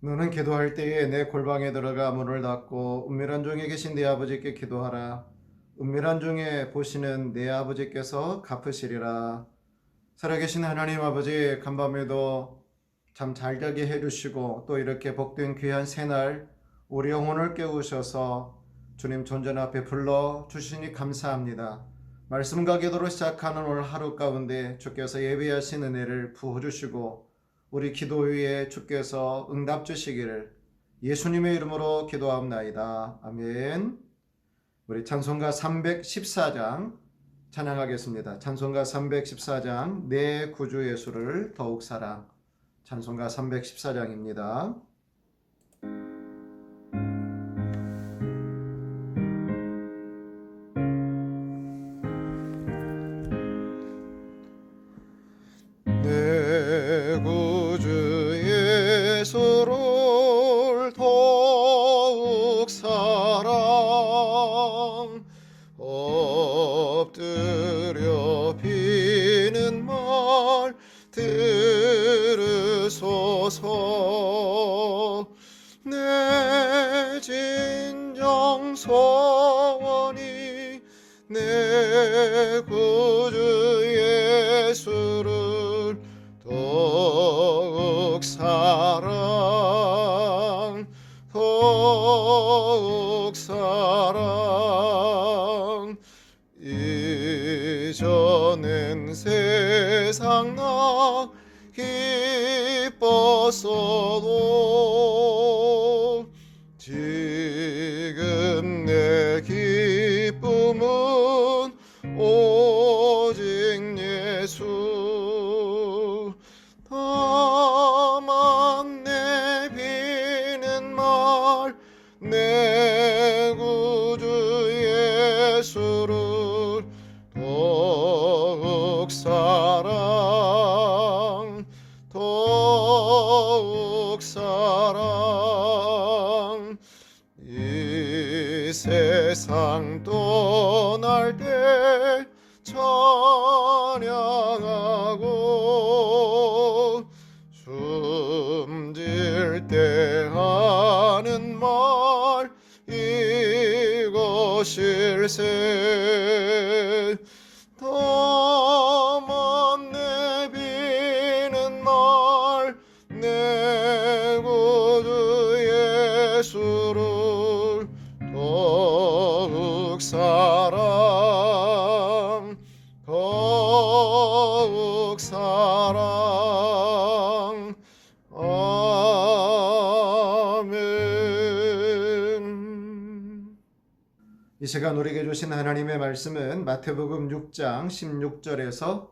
너는 기도할 때에 내 골방에 들어가 문을 닫고 은밀한 중에 계신 네 아버지께 기도하라. 은밀한 중에 보시는 내 아버지께서 갚으시리라. 살아계신 하나님 아버지, 간밤에도 잠 잘 자게 해주시고 또 이렇게 복된 귀한 새날 우리 영혼을 깨우셔서 주님 존전 앞에 불러주시니 감사합니다. 말씀과 기도로 시작하는 오늘 하루 가운데 주께서 예비하신 은혜를 부어주시고 우리 기도 위에 주께서 응답 주시기를 예수님의 이름으로 기도합나이다. 아멘. 우리 찬송가 314장 찬양하겠습니다. 찬송가 314장 내 구주 예수를 더욱 사랑. 찬송가 314장입니다. 내 구주 예수를 더욱 사랑. 엎드려 비는 말 들으소서. 내 진정 소원이 내 구주 예수를 더욱 사랑, 더욱 사랑. 이전엔 세상 나 기뻤어도 지금 내 기쁨은 오직 예수. 다만 내비는 말 내 구주 예수를 더욱 사랑, 더욱 사랑. 이 세상 떠날 때 찬양하고 숨질 때 하는 말 이것일세. 다만 내비는 말 내 구주 예수를 더욱 사랑, 더욱 사랑. 아멘. 이 시간 우리에게 주신 하나님의 말씀은 마태복음 6장 16절에서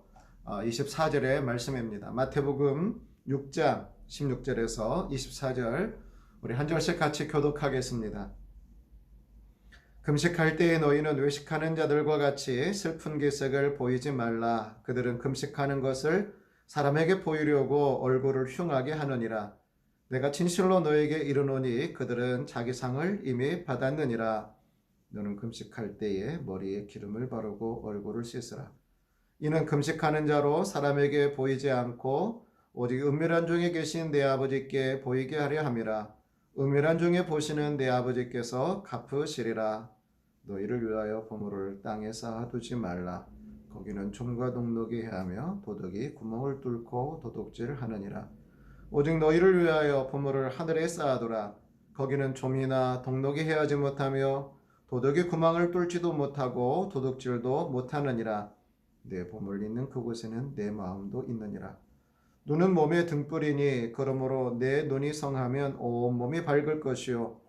24절의 말씀입니다. 마태복음 6장 16절에서 24절 우리 한 절씩 같이 교독하겠습니다. 금식할 때에 너희는 외식하는 자들과 같이 슬픈 기색을 보이지 말라. 그들은 금식하는 것을 사람에게 보이려고 얼굴을 흉하게 하느니라. 내가 진실로 너에게 이르노니 그들은 자기 상을 이미 받았느니라. 너는 금식할 때에 머리에 기름을 바르고 얼굴을 씻으라. 이는 금식하는 자로 사람에게 보이지 않고 오직 은밀한 중에 계신 내 아버지께 보이게 하려 함이라. 은밀한 중에 보시는 내 아버지께서 갚으시리라. 너희를 위하여 보물을 땅에 쌓아두지 말라. 거기는 좀과 동록이 해하며 도둑이 구멍을 뚫고 도둑질을 하느니라. 오직 너희를 위하여 보물을 하늘에 쌓아두라. 거기는 좀이나 동록이 해하지 못하며 도둑이 구멍을 뚫지도 못하고 도둑질도 못하느니라. 내 보물 있는 그곳에는 내 마음도 있느니라. 눈은 몸의 등불이니 그러므로 내 눈이 성하면 온몸이 밝을 것이요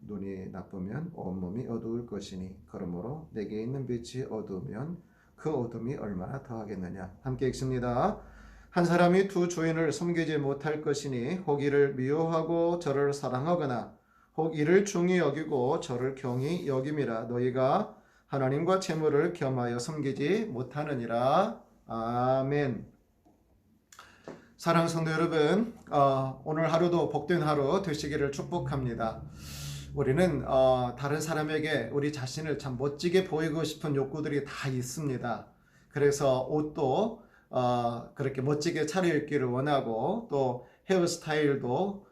눈이 나쁘면 온몸이 어두울 것이니 그러므로 내게 있는 빛이 어두우면 그 어둠이 얼마나 더하겠느냐. 함께 읽습니다. 한 사람이 두 주인을 섬기지 못할 것이니 혹 이를 미워하고 저를 사랑하거나 혹 이를 중히 여기고 저를 경히 여김이라. 너희가 하나님과 재물을 겸하여 섬기지 못하느니라. 아멘. 사랑하는 성도 여러분, 오늘 하루도 복된 하루 되시기를 축복합니다. 우리는 다른 사람에게 우리 자신을 참 멋지게 보이고 싶은 욕구들이 다 있습니다. 그래서 옷도 그렇게 멋지게 차려입기를 원하고 또 헤어스타일도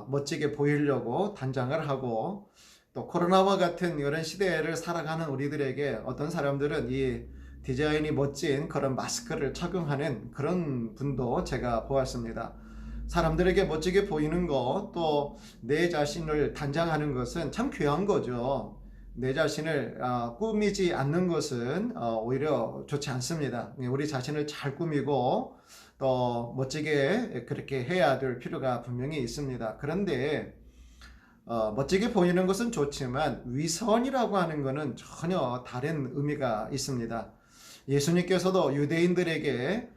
멋지게 보이려고 단장을 하고, 또 코로나와 같은 이런 시대를 살아가는 우리들에게 어떤 사람들은 이 디자인이 멋진 그런 마스크를 착용하는 그런 분도 제가 보았습니다. 사람들에게 멋지게 보이는 것, 또 내 자신을 단장하는 것은 참 귀한 거죠. 내 자신을 꾸미지 않는 것은 오히려 좋지 않습니다. 우리 자신을 잘 꾸미고 또 멋지게 그렇게 해야 될 필요가 분명히 있습니다. 그런데 멋지게 보이는 것은 좋지만 위선이라고 하는 것은 전혀 다른 의미가 있습니다. 예수님께서도 유대인들에게,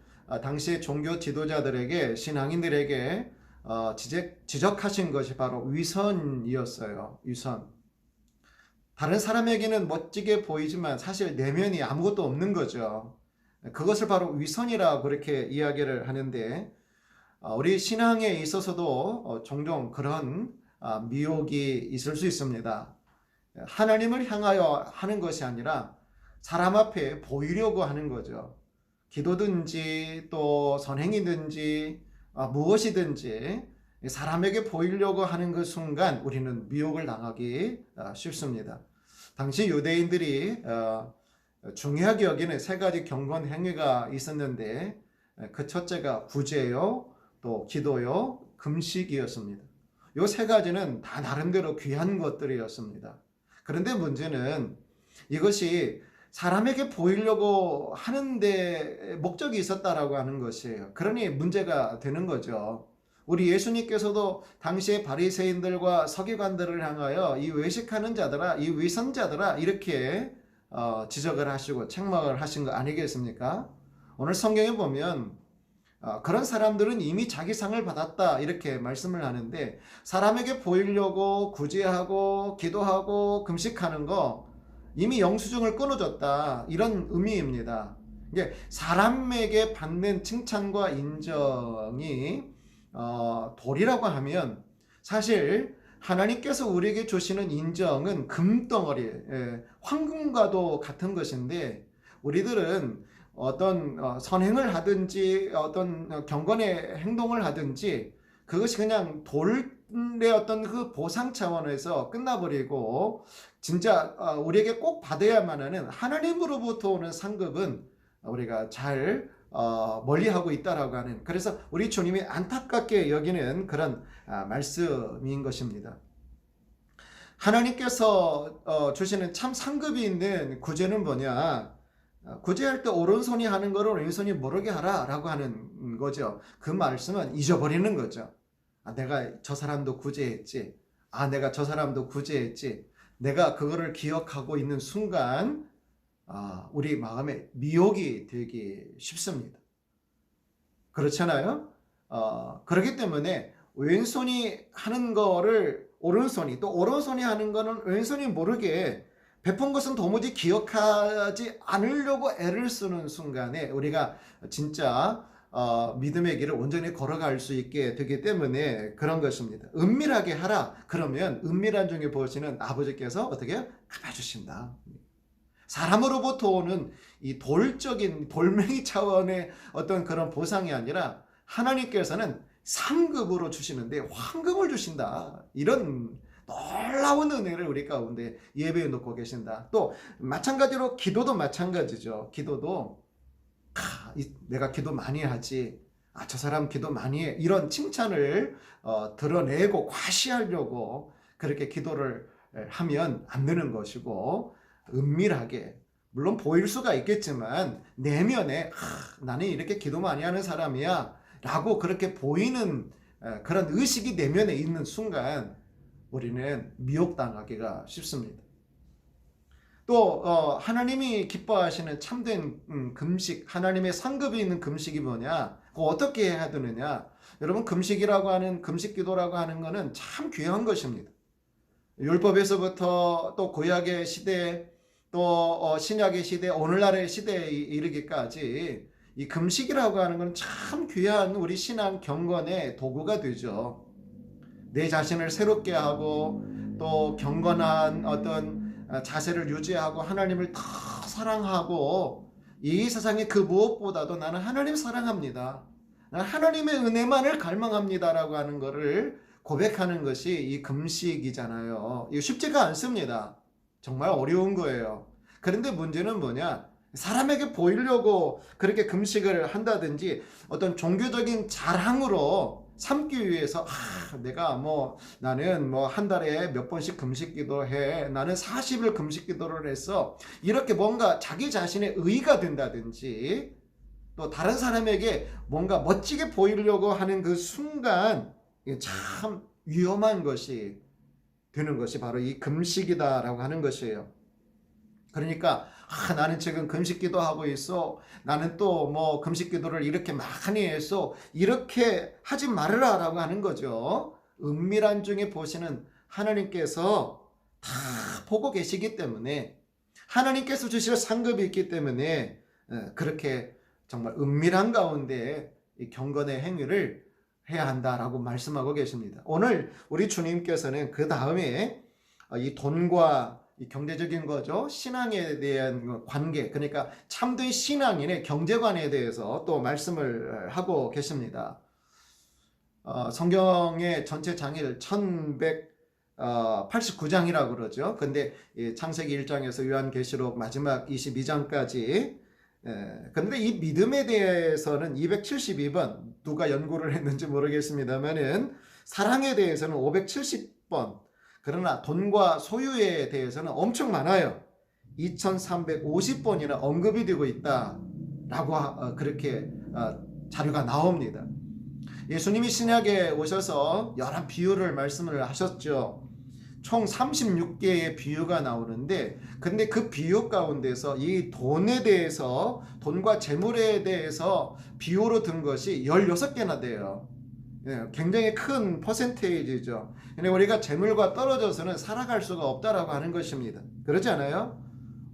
당시의 종교 지도자들에게, 신앙인들에게 지적하신 것이 바로 위선이었어요. 위선. 다른 사람에게는 멋지게 보이지만 사실 내면이 아무것도 없는 거죠. 그것을 바로 위선이라고 그렇게 이야기를 하는데, 우리 신앙에 있어서도 종종 그런 미혹이 있을 수 있습니다. 하나님을 향하여 하는 것이 아니라 사람 앞에 보이려고 하는 거죠. 기도든지 또 선행이든지 무엇이든지 사람에게 보이려고 하는 그 순간 우리는 미혹을 당하기 쉽습니다. 당시 유대인들이 중요하게 여기는 세 가지 경건 행위가 있었는데, 그 첫째가 구제요, 또 기도요, 금식이었습니다. 이 세 가지는 다 나름대로 귀한 것들이었습니다. 그런데 문제는 이것이 사람에게 보이려고 하는데 목적이 있었다라고 하는 것이에요. 그러니 문제가 되는 거죠. 우리 예수님께서도 당시의 바리새인들과 서기관들을 향하여 이 외식하는 자들아, 이 위선자들아 이렇게 지적을 하시고 책망을 하신 거 아니겠습니까? 오늘 성경에 보면 그런 사람들은 이미 자기 상을 받았다 이렇게 말씀을 하는데, 사람에게 보이려고 구제하고 기도하고 금식하는 거 이미 영수증을 끊어줬다 이런 의미입니다. 이게 사람에게 받는 칭찬과 인정이 돌이라고 하면, 사실 하나님께서 우리에게 주시는 인정은 금덩어리, 황금과도 같은 것인데, 우리들은 어떤 선행을 하든지 어떤 경건의 행동을 하든지 그것이 그냥 돌의 어떤 그 보상 차원에서 끝나버리고, 진짜 우리에게 꼭 받아야만 하는 하나님으로부터 오는 상급은 우리가 잘 멀리하고 있다라고 하는, 그래서 우리 주님이 안타깝게 여기는 그런 말씀인 것입니다. 하나님께서 주시는 참 상급이 있는 구제는 뭐냐? 구제할 때 오른손이 하는 거를 왼손이 모르게 하라 라고 하는 거죠. 그 말씀은 잊어버리는 거죠. 내가 저 사람도 구제했지. 내가 저 사람도 구제했지. 내가 그거를 기억하고 있는 순간 우리 마음에 미혹이 되기 쉽습니다. 그렇잖아요? 그렇기 때문에 왼손이 하는 거를 오른손이, 또 오른손이 하는 거는 왼손이 모르게 베푼 것은 도무지 기억하지 않으려고 애를 쓰는 순간에 우리가 진짜 믿음의 길을 온전히 걸어갈 수 있게 되기 때문에 그런 것입니다. 은밀하게 하라. 그러면 은밀한 중에 보시는 아버지께서 어떻게 갚아주신다. 사람으로부터 오는 이 돌적인 돌멩이 차원의 어떤 그런 보상이 아니라 하나님께서는 상급으로 주시는데 황금을 주신다. 이런 놀라운 은혜를 우리 가운데 예배해 놓고 계신다. 또 마찬가지로 기도도 마찬가지죠. 기도도 내가 기도 많이 하지, 저 사람 기도 많이 해, 이런 칭찬을 드러내고 과시하려고 그렇게 기도를 하면 안 되는 것이고, 은밀하게, 물론 보일 수가 있겠지만 내면에 나는 이렇게 기도 많이 하는 사람이야 라고 그렇게 보이는 그런 의식이 내면에 있는 순간 우리는 미혹당하기가 쉽습니다. 또 하나님이 기뻐하시는 참된 금식, 하나님의 상급이 있는 금식이 뭐냐? 그거 어떻게 해야 되느냐? 여러분, 금식이라고 하는, 금식 기도라고 하는 것은 참 귀한 것입니다. 율법에서부터 또 구약의 시대, 또 신약의 시대, 오늘날의 시대에 이르기까지 이 금식이라고 하는 건 참 귀한 우리 신앙 경건의 도구가 되죠. 내 자신을 새롭게 하고 또 경건한 어떤 자세를 유지하고 하나님을 더 사랑하고, 이 세상에 그 무엇보다도 나는 하나님 사랑합니다, 나는 하나님의 은혜만을 갈망합니다라고 하는 것을 고백하는 것이 이 금식이잖아요. 이거 쉽지가 않습니다. 정말 어려운 거예요. 그런데 문제는 뭐냐? 사람에게 보이려고 그렇게 금식을 한다든지 어떤 종교적인 자랑으로 삼기 위해서 내가 나는 한 달에 몇 번씩 금식 기도해. 나는 40일 금식 기도를 했어. 이렇게 뭔가 자기 자신의 의의가 된다든지 또 다른 사람에게 뭔가 멋지게 보이려고 하는 그 순간 참 위험한 것이 되는 것이 바로 이 금식이다라고 하는 것이에요. 그러니까 나는 지금 금식 기도하고 있어. 나는 또 금식 기도를 이렇게 많이 했어. 이렇게 하지 말으라 라고 하는 거죠. 은밀한 중에 보시는 하나님께서 다 보고 계시기 때문에 하나님께서 주실 상급이 있기 때문에 그렇게 정말 은밀한 가운데 이 경건의 행위를 해야 한다라고 말씀하고 계십니다. 오늘 우리 주님께서는 그 다음에 이 돈과 이 경제적인 거죠. 신앙에 대한 관계, 그러니까 참된 신앙인의 경제관에 대해서 또 말씀을 하고 계십니다. 성경의 전체 장일 1189장이라고 그러죠. 근데 창세기 1장에서 요한계시록 마지막 22장까지 그런데 이 믿음에 대해서는 272번 누가 연구를 했는지 모르겠습니다만은 사랑에 대해서는 570번 그러나 돈과 소유에 대해서는 엄청 많아요. 2350번이나 언급이 되고 있다라고 그렇게 자료가 나옵니다. 예수님이 신약에 오셔서 여러 비유를 말씀을 하셨죠. 총 36개의 비유가 나오는데 근데 그 비유 가운데서 이 돈에 대해서 돈과 재물에 대해서 비유로 든 것이 16개나 돼요. 굉장히 큰 퍼센테이지죠. 근데 우리가 재물과 떨어져서는 살아갈 수가 없다라고 하는 것입니다. 그렇지 않아요?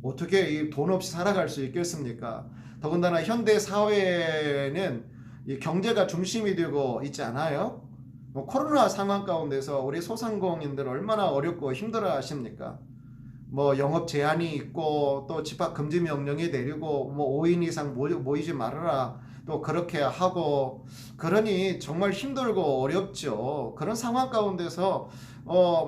어떻게 이 돈 없이 살아갈 수 있겠습니까? 더군다나 현대 사회는 이 경제가 중심이 되고 있지 않아요? 코로나 상황 가운데서 우리 소상공인들 얼마나 어렵고 힘들어 하십니까? 영업 제한이 있고 또 집합 금지 명령이 내리고 5인 이상 모이지 말아라 또 그렇게 하고 그러니 정말 힘들고 어렵죠. 그런 상황 가운데서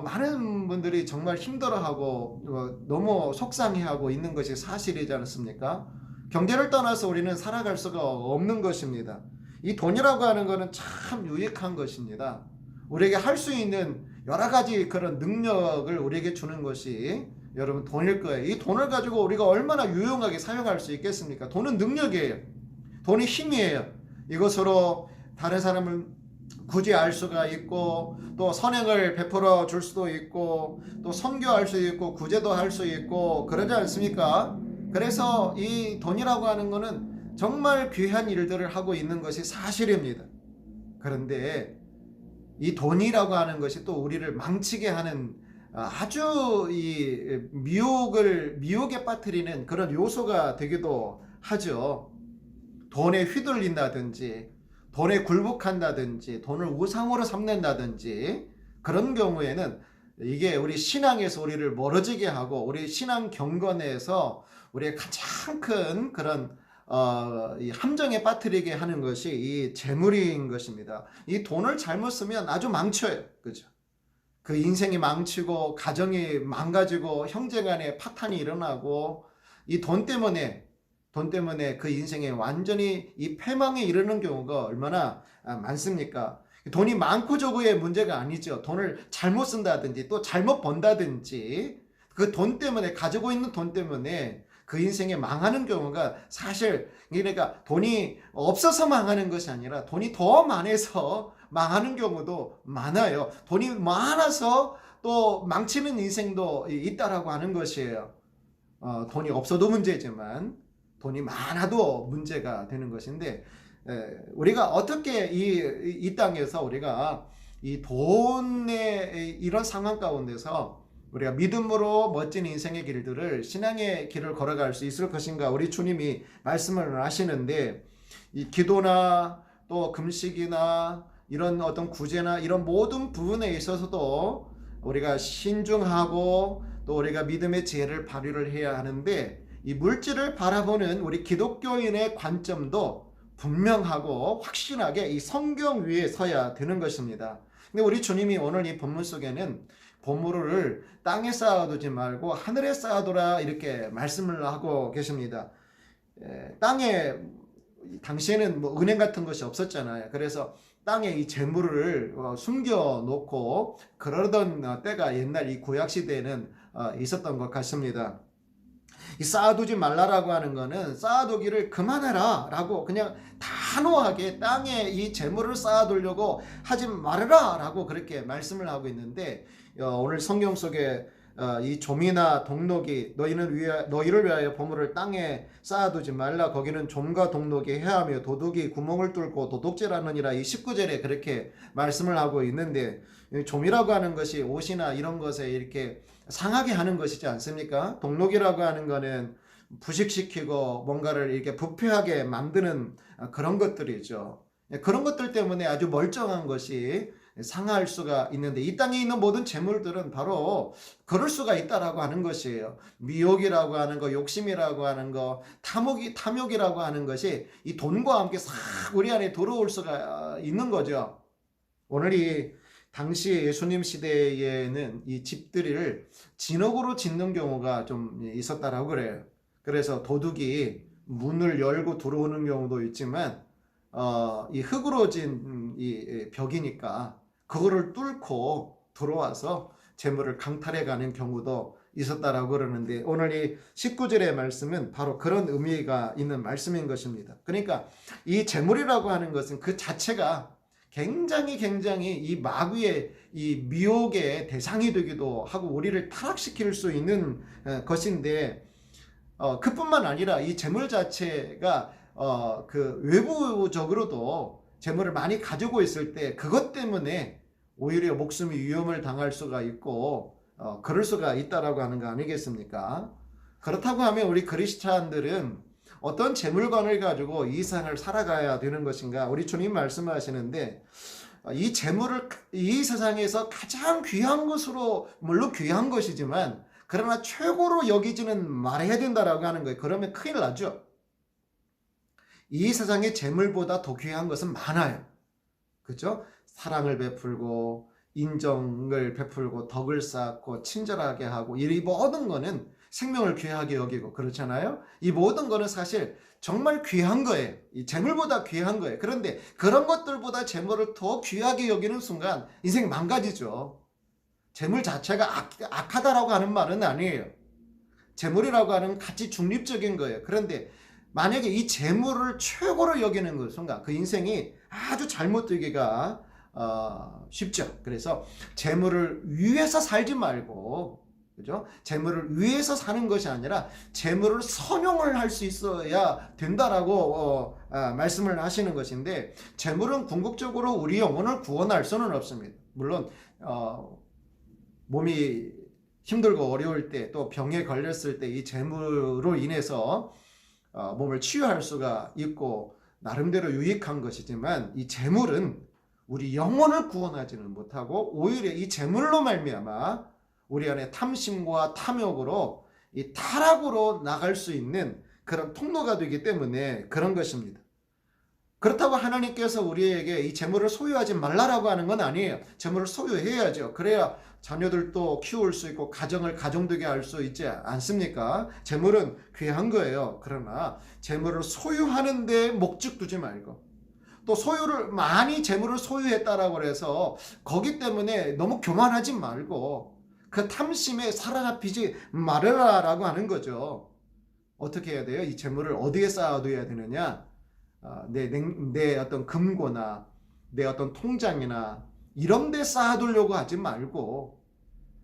많은 분들이 정말 힘들어하고 너무 속상해하고 있는 것이 사실이지 않습니까? 경제를 떠나서 우리는 살아갈 수가 없는 것입니다. 이 돈이라고 하는 것은 참 유익한 것입니다. 우리에게 할 수 있는 여러 가지 그런 능력을 우리에게 주는 것이 여러분 돈일 거예요. 이 돈을 가지고 우리가 얼마나 유용하게 사용할 수 있겠습니까? 돈은 능력이에요. 돈이 힘이에요. 이것으로 다른 사람을 굳이 알 수가 있고 또 선행을 베풀어 줄 수도 있고 또 선교할 수 있고 구제도 할 수 있고 그러지 않습니까? 그래서 이 돈이라고 하는 것은 정말 귀한 일들을 하고 있는 것이 사실입니다. 그런데 이 돈이라고 하는 것이 또 우리를 망치게 하는 아주 이 미혹에 빠뜨리는 그런 요소가 되기도 하죠. 돈에 휘둘린다든지 돈에 굴복한다든지 돈을 우상으로 삼는다든지 그런 경우에는 이게 우리 신앙에서 우리를 멀어지게 하고 우리 신앙 경건에서 우리의 가장 큰 그런 이 함정에 빠뜨리게 하는 것이 이 재물인 것입니다. 이 돈을 잘못 쓰면 아주 망쳐요. 그죠? 그 인생이 망치고 가정이 망가지고 형제간에 파탄이 일어나고 이 돈 때문에 그 인생에 완전히 이 패망에 이르는 경우가 얼마나 많습니까? 돈이 많고 적고의 문제가 아니죠. 돈을 잘못 쓴다든지 또 잘못 번다든지 그 돈 때문에 가지고 있는 돈 때문에 그 인생에 망하는 경우가 사실 그러니까 돈이 없어서 망하는 것이 아니라 돈이 더 많아서 망하는 경우도 많아요. 돈이 많아서 또 망치는 인생도 있다라고 하는 것이에요. 돈이 없어도 문제지만 돈이 많아도 문제가 되는 것인데 우리가 어떻게 이 땅에서 우리가 이 돈의 이런 상황 가운데서 우리가 믿음으로 멋진 인생의 길들을 신앙의 길을 걸어갈 수 있을 것인가 우리 주님이 말씀을 하시는데 이 기도나 또 금식이나 이런 어떤 구제나 이런 모든 부분에 있어서도 우리가 신중하고 또 우리가 믿음의 지혜를 발휘를 해야 하는데 이 물질을 바라보는 우리 기독교인의 관점도 분명하고 확실하게 이 성경 위에 서야 되는 것입니다. 근데 우리 주님이 오늘 이 본문 속에는 보물을 땅에 쌓아두지 말고 하늘에 쌓아두라 이렇게 말씀을 하고 계십니다. 땅에 당시에는 뭐 은행 같은 것이 없었잖아요. 그래서 땅에 이 재물을 숨겨 놓고 그러던 때가 옛날 이 구약 시대에는 있었던 것 같습니다. 이 쌓아두지 말라라고 하는 거는 쌓아두기를 그만해라 라고 그냥 단호하게 땅에 이 재물을 쌓아두려고 하지 말아라 라고 그렇게 말씀을 하고 있는데, 오늘 성경 속에 이 좀이나 동록이 너희를 위하여 보물을 땅에 쌓아두지 말라. 거기는 좀과 동록이 해하며 도둑이 구멍을 뚫고 도둑질하느니라. 이 19절에 그렇게 말씀을 하고 있는데, 좀이라고 하는 것이 옷이나 이런 것에 이렇게 상하게 하는 것이지 않습니까? 동록이라고 하는 거는 부식시키고 뭔가를 이렇게 부패하게 만드는 그런 것들이죠. 그런 것들 때문에 아주 멀쩡한 것이 상할 수가 있는데, 이 땅에 있는 모든 재물들은 바로 그럴 수가 있다라고 하는 것이에요. 미혹이라고 하는 거, 욕심이라고 하는 거, 탐욕이라고 하는 것이 이 돈과 함께 싹 우리 안에 들어올 수가 있는 거죠. 오늘 이 당시 예수님 시대에는 이 집들이를 진흙으로 짓는 경우가 좀 있었다라고 그래요. 그래서 도둑이 문을 열고 들어오는 경우도 있지만, 이 흙으로 진 이 벽이니까 그거를 뚫고 들어와서 재물을 강탈해 가는 경우도 있었다라고 그러는데, 오늘 이 19절의 말씀은 바로 그런 의미가 있는 말씀인 것입니다. 그러니까 이 재물이라고 하는 것은 그 자체가 굉장히 이 마귀의 이 미혹의 대상이 되기도 하고 우리를 타락시킬 수 있는 것인데, 그뿐만 아니라 이 재물 자체가 그 외부적으로도 재물을 많이 가지고 있을 때 그것 때문에 오히려 목숨이 위험을 당할 수가 있고 그럴 수가 있다라고 하는 거 아니겠습니까? 그렇다고 하면 우리 크리스찬들은 어떤 재물관을 가지고 이 세상을 살아가야 되는 것인가? 우리 주님 말씀하시는데, 이 재물을 이 세상에서 가장 귀한 것으로, 물론 귀한 것이지만 그러나 최고로 여기지는 말아야 된다라고 하는 거예요. 그러면 큰일 나죠. 이 세상의 재물보다 더 귀한 것은 많아요. 그렇죠? 사랑을 베풀고 인정을 베풀고 덕을 쌓고 친절하게 하고, 이 모든 거는 생명을 귀하게 여기고 그렇잖아요. 이 모든 거는 사실 정말 귀한 거예요. 이 재물보다 귀한 거예요. 그런데 그런 것들보다 재물을 더 귀하게 여기는 순간 인생 망가지죠. 재물 자체가 악하다라고 하는 말은 아니에요. 재물이라고 하는 가치 중립적인 거예요. 그런데 만약에 이 재물을 최고로 여기는 그 순간 그 인생이 아주 잘못되기가 쉽죠. 그래서 재물을 위해서 살지 말고, 그죠? 재물을 위해서 사는 것이 아니라 재물을 선용을 할 수 있어야 된다라고 말씀을 하시는 것인데, 재물은 궁극적으로 우리 영혼을 구원할 수는 없습니다. 물론 몸이 힘들고 어려울 때, 또 병에 걸렸을 때 이 재물로 인해서 몸을 치유할 수가 있고 나름대로 유익한 것이지만, 이 재물은 우리 영혼을 구원하지는 못하고 오히려 이 재물로 말미암아 우리 안에 탐심과 탐욕으로 이 타락으로 나갈 수 있는 그런 통로가 되기 때문에 그런 것입니다. 그렇다고 하나님께서 우리에게 이 재물을 소유하지 말라라고 하는 건 아니에요. 재물을 소유해야죠. 그래야 자녀들도 키울 수 있고 가정을 가정되게 할 수 있지 않습니까? 재물은 귀한 거예요. 그러나 재물을 소유하는 데 목적 두지 말고, 또 많이 재물을 소유했다라고 해서 거기 때문에 너무 교만하지 말고 그 탐심에 사로잡히지 말아라라고 하는 거죠. 어떻게 해야 돼요? 이 재물을 어디에 쌓아둬야 되느냐? 내 어떤 금고나 내 어떤 통장이나 이런 데 쌓아두려고 하지 말고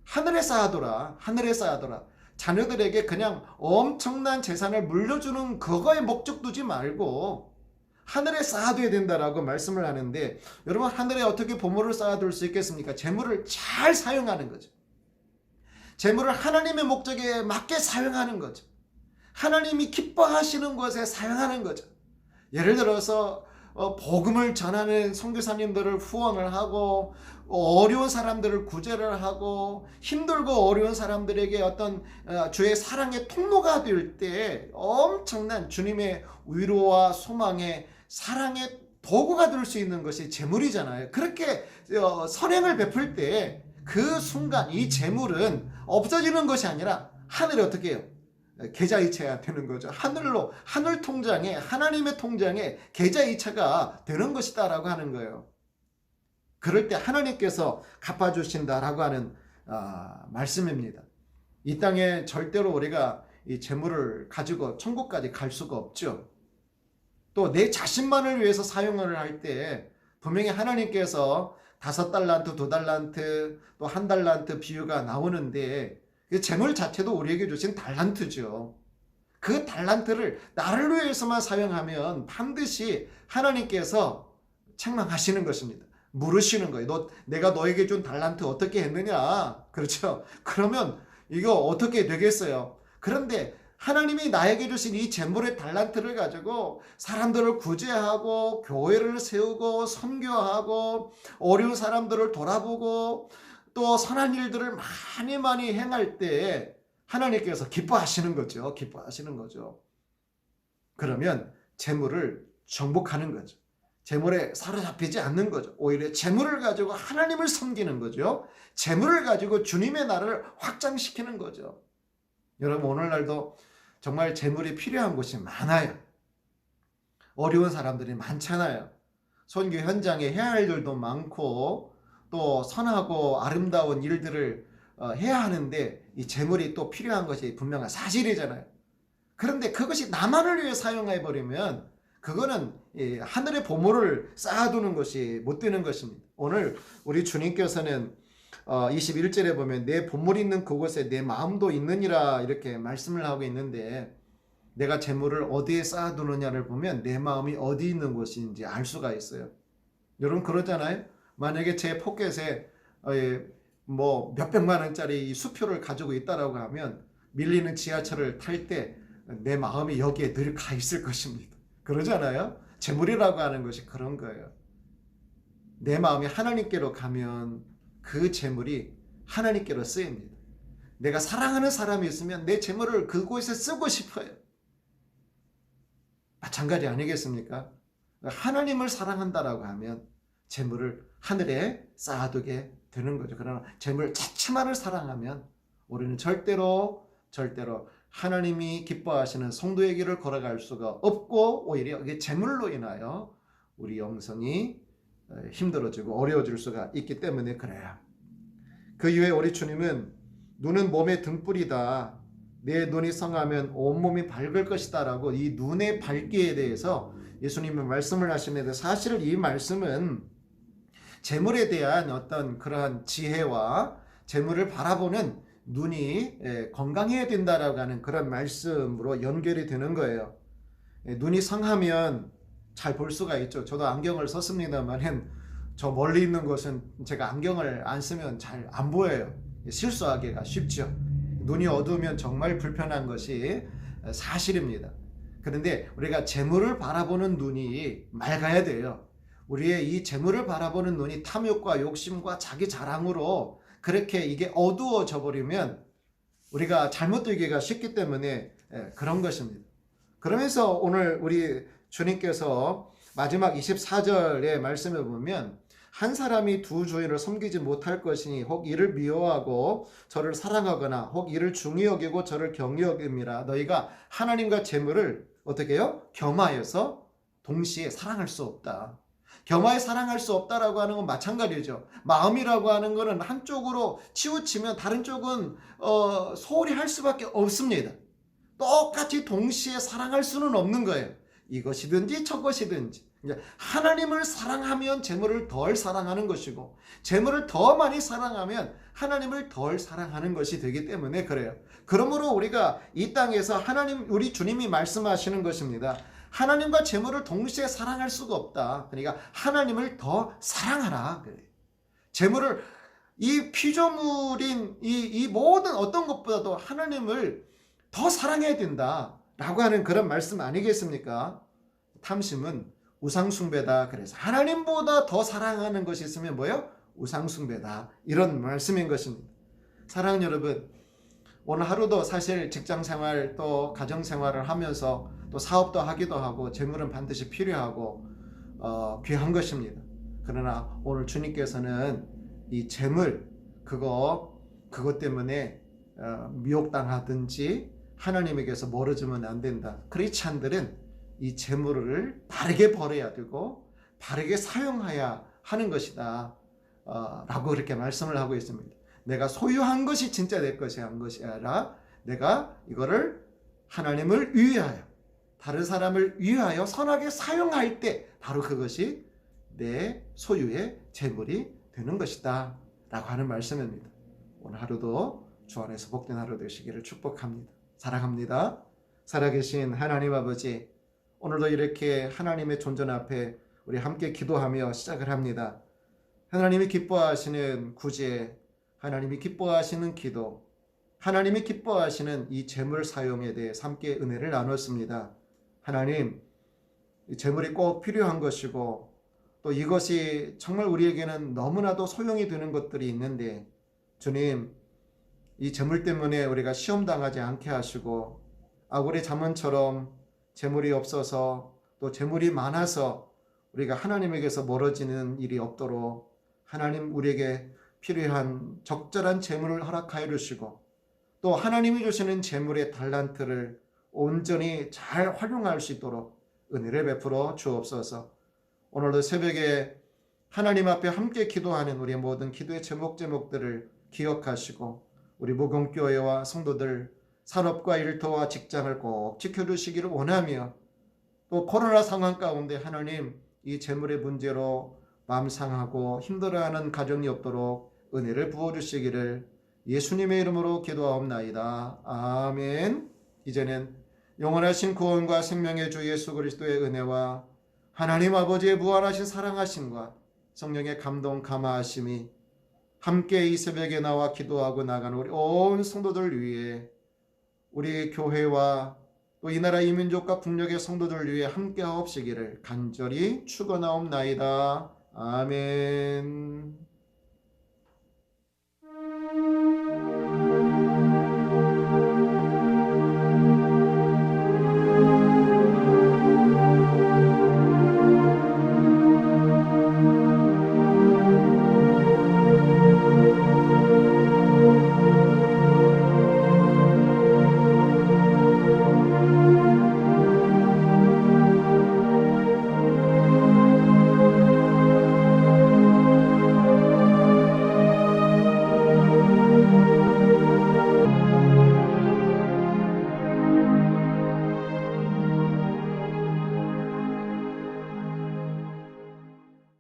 하늘에 쌓아둬라. 하늘에 쌓아둬라. 자녀들에게 그냥 엄청난 재산을 물려주는 그거에 목적 두지 말고 하늘에 쌓아둬야 된다라고 말씀을 하는데, 여러분 하늘에 어떻게 보물을 쌓아둘 수 있겠습니까? 재물을 잘 사용하는 거죠. 재물을 하나님의 목적에 맞게 사용하는 거죠. 하나님이 기뻐하시는 것에 사용하는 거죠. 예를 들어서 복음을 전하는 선교사님들을 후원을 하고, 어려운 사람들을 구제를 하고, 힘들고 어려운 사람들에게 어떤 주의 사랑의 통로가 될 때 엄청난 주님의 위로와 소망의 사랑의 도구가 될 수 있는 것이 재물이잖아요. 그렇게 선행을 베풀 때 그 순간 이 재물은 없어지는 것이 아니라 하늘에 어떻게 해요? 계좌이체가 되는 거죠. 하늘로, 하늘 통장에, 하나님의 통장에 계좌이체가 되는 것이다 라고 하는 거예요. 그럴 때 하나님께서 갚아주신다라고 하는 말씀입니다. 이 땅에 절대로 우리가 이 재물을 가지고 천국까지 갈 수가 없죠. 또 내 자신만을 위해서 사용을 할 때 분명히 하나님께서 5달란트, 2달란트, 또 1달란트 비유가 나오는데 그 재물 자체도 우리에게 주신 달란트죠. 그 달란트를 나를 위해서만 사용하면 반드시 하나님께서 책망하시는 것입니다. 물으시는 거예요. 내가 너에게 준 달란트 어떻게 했느냐? 그렇죠? 그러면 이거 어떻게 되겠어요? 그런데 하나님이 나에게 주신 이 재물의 달란트를 가지고 사람들을 구제하고 교회를 세우고 선교하고 어려운 사람들을 돌아보고 또 선한 일들을 많이 행할 때 하나님께서 기뻐하시는 거죠. 기뻐하시는 거죠. 그러면 재물을 정복하는 거죠. 재물에 사로잡히지 않는 거죠. 오히려 재물을 가지고 하나님을 섬기는 거죠. 재물을 가지고 주님의 나라를 확장시키는 거죠. 여러분, 오늘날도 정말 재물이 필요한 곳이 많아요. 어려운 사람들이 많잖아요. 선교 현장에 해야 할 일도 많고 또 선하고 아름다운 일들을 해야 하는데 이 재물이 또 필요한 것이 분명한 사실이잖아요. 그런데 그것이 나만을 위해 사용해 버리면 그거는 하늘의 보물을 쌓아두는 것이 못 되는 것입니다. 오늘 우리 주님께서는 21절에 보면 내 보물이 있는 그곳에 내 마음도 있느니라 이렇게 말씀을 하고 있는데, 내가 재물을 어디에 쌓아두느냐를 보면 내 마음이 어디 있는 곳인지 알 수가 있어요. 여러분 그러잖아요. 만약에 제 포켓에 뭐 몇백만 원짜리 수표를 가지고 있다라고 하면 밀리는 지하철을 탈 때 내 마음이 여기에 늘 가 있을 것입니다. 그러잖아요. 재물이라고 하는 것이 그런 거예요. 내 마음이 하나님께로 가면 그 재물이 하나님께로 쓰입니다. 내가 사랑하는 사람이 있으면 내 재물을 그곳에 쓰고 싶어요. 마찬가지 아니겠습니까? 하나님을 사랑한다라고 하면 재물을 하늘에 쌓아두게 되는 거죠. 그러나 재물 자체만을 사랑하면 우리는 절대로 하나님이 기뻐하시는 성도의 길을 걸어갈 수가 없고, 오히려 이게 재물로 인하여 우리 영성이 힘들어지고 어려워질 수가 있기 때문에 그래요. 그 이후에 우리 주님은 눈은 몸의 등불이다. 내 눈이 성하면 온몸이 밝을 것이다 라고 이 눈의 밝기에 대해서 예수님은 말씀을 하시는데, 사실 이 말씀은 재물에 대한 어떤 그러한 지혜와 재물을 바라보는 눈이 건강해야 된다라고 하는 그런 말씀으로 연결이 되는 거예요. 눈이 성하면 잘 볼 수가 있죠. 저도 안경을 썼습니다만 저 멀리 있는 곳은 제가 안경을 안 쓰면 잘 안 보여요. 실수하기가 쉽죠. 눈이 어두우면 정말 불편한 것이 사실입니다. 그런데 우리가 재물을 바라보는 눈이 맑아야 돼요. 우리의 이 재물을 바라보는 눈이 탐욕과 욕심과 자기 자랑으로 그렇게 이게 어두워져 버리면 우리가 잘못되기가 쉽기 때문에 그런 것입니다. 그러면서 오늘 우리 주님께서 마지막 24절의 말씀을 보면, 한 사람이 두 주인을 섬기지 못할 것이니 혹 이를 미워하고 저를 사랑하거나 혹 이를 중히 여기고 저를 경히 여김이라. 너희가 하나님과 재물을 어떻게 해요? 겸하여서 동시에 사랑할 수 없다. 겸하여 사랑할 수 없다라고 하는 건 마찬가지죠. 마음이라고 하는 거는 한쪽으로 치우치면 다른 쪽은 소홀히 할 수밖에 없습니다. 똑같이 동시에 사랑할 수는 없는 거예요. 이것이든지 저것이든지. 하나님을 사랑하면 재물을 덜 사랑하는 것이고, 재물을 더 많이 사랑하면 하나님을 덜 사랑하는 것이 되기 때문에 그래요. 그러므로 우리가 이 땅에서 우리 주님이 말씀하시는 것입니다. 하나님과 재물을 동시에 사랑할 수가 없다. 그러니까 하나님을 더 사랑하라. 재물을, 이 피조물인 이 모든 어떤 것보다도 하나님을 더 사랑해야 된다라고 하는 그런 말씀 아니겠습니까? 탐심은 우상숭배다. 그래서 하나님보다 더 사랑하는 것이 있으면 뭐예요? 우상숭배다. 이런 말씀인 것입니다. 사랑하는 여러분, 오늘 하루도 사실 직장생활 또 가정생활을 하면서 또 사업도 하기도 하고 재물은 반드시 필요하고 귀한 것입니다. 그러나 오늘 주님께서는 이 재물 그것 때문에 미혹당하든지 하나님에게서 멀어지면 안 된다. 크리스찬들은 이 재물을 바르게 벌어야 되고 바르게 사용해야 하는 것이다 라고 그렇게 말씀을 하고 있습니다. 내가 소유한 것이 진짜 내 것이 한 것이 아니라 내가 이거를 하나님을 위하여 다른 사람을 위하여 선하게 사용할 때 바로 그것이 내 소유의 재물이 되는 것이다 라고 하는 말씀입니다. 오늘 하루도 주 안에서 복된 하루 되시기를 축복합니다. 사랑합니다. 살아계신 하나님 아버지, 오늘도 이렇게 하나님의 존전 앞에 우리 함께 기도하며 시작을 합니다. 하나님이 기뻐하시는 구제, 하나님이 기뻐하시는 기도, 하나님이 기뻐하시는 이 재물 사용에 대해 함께 은혜를 나눴습니다. 하나님, 이 재물이 꼭 필요한 것이고 또 이것이 정말 우리에게는 너무나도 소용이 되는 것들이 있는데 주님, 이 재물 때문에 우리가 시험당하지 않게 하시고 아굴의 잠언처럼 재물이 없어서 또 재물이 많아서 우리가 하나님에게서 멀어지는 일이 없도록 하나님 우리에게 필요한 적절한 재물을 허락하여 주시고 또 하나님이 주시는 재물의 달란트를 온전히 잘 활용할 수 있도록 은혜를 베풀어 주옵소서. 오늘도 새벽에 하나님 앞에 함께 기도하는 우리의 모든 기도의 제목들을 기억하시고 우리 무공교회와 성도들 산업과 일터와 직장을 꼭 지켜주시기를 원하며 또 코로나 상황 가운데 하나님 이 재물의 문제로 마음 상하고 힘들어하는 가정이 없도록 은혜를 부어주시기를 예수님의 이름으로 기도하옵나이다. 아멘. 이제는 영원하신 구원과 생명의 주 예수 그리스도의 은혜와 하나님 아버지의 무한하신 사랑하심과 성령의 감동 감화하심이 함께 이 새벽에 나와 기도하고 나가는 우리 온 성도들 위해 우리 교회와 또 이 나라 이 민족과 국력의 성도들 위해 함께 하옵시기를 간절히 축원하옵나이다. 아멘.